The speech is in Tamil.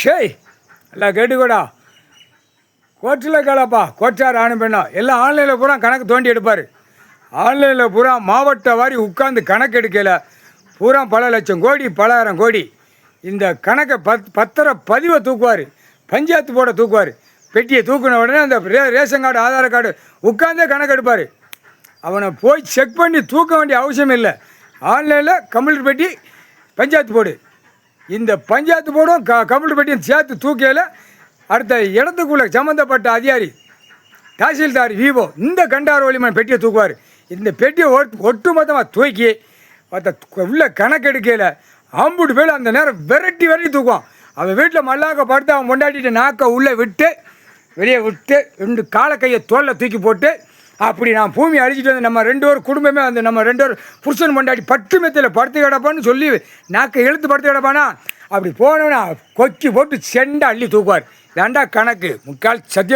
ஷேய் எல்லாம் கேட்டுக்கூடா கோர்ட்டில் கேளப்பா கோச்சார் ஆணும் பெண்ணா எல்லாம் ஆன்லைனில் பூரா கணக்கு தோண்டி எடுப்பார். ஆன்லைனில் பூரா மாவட்ட வாரி உட்காந்து கணக்கு எடுக்கல பூரா பல லட்சம் கோடி பலாயிரம் கோடி. இந்த கணக்கை பத்திர பதிவை தூக்குவார், பஞ்சாயத்து போட தூக்குவார். பெட்டியை தூக்குன உடனே அந்த ரேஷன் கார்டு ஆதார் கார்டு உட்காந்தே கணக்கு எடுப்பார். அவனை போய் செக் பண்ணி தூக்க வேண்டிய அவசியம் இல்லை. ஆன்லைனில் கம்ப்யூட்டர் பெட்டி பஞ்சாயத்து போடு, இந்த பஞ்சாயத்து போடும் கம்ப்யூட்டர் பெட்டியும் சேர்த்து தூக்கையில் அடுத்த இடத்துக்குள்ளே சம்மந்தப்பட்ட அதிகாரி தாசில்தார் விவோ இந்த கண்டார் ஒளிமன் பெட்டியை தூக்குவார். இந்த பெட்டியை ஒட்டு மொத்தமாக தூக்கி உள்ள கணக்கு எடுக்கையில் அம்புட்டு பேர் அந்த நேரம் விரட்டி தூக்குவான். அவன் வீட்டில் மல்லாக்க படுத்து அவன் கொண்டாடிட்டு நாக்கை உள்ளே விட்டு வெளியே விட்டு 2 காலை கையை தோளில் தூக்கி போட்டு அப்படி நான் பூமி அழிச்சிட்டு வந்து நம்ம 2 பேர் குடும்பமே வந்து நம்ம 2 பேர் புருஷன் கொண்டாடி பட்டு மெத்தையில் படுத்து கிடப்பான்னு சொல்லி நாக்கை இழுத்து படுத்து கிடப்பானா அப்படி போனவனா கொக்கி போட்டு செண்டை அள்ளி தூக்குவார். வேண்டா கணக்கு முக்கால் சத்தியம்.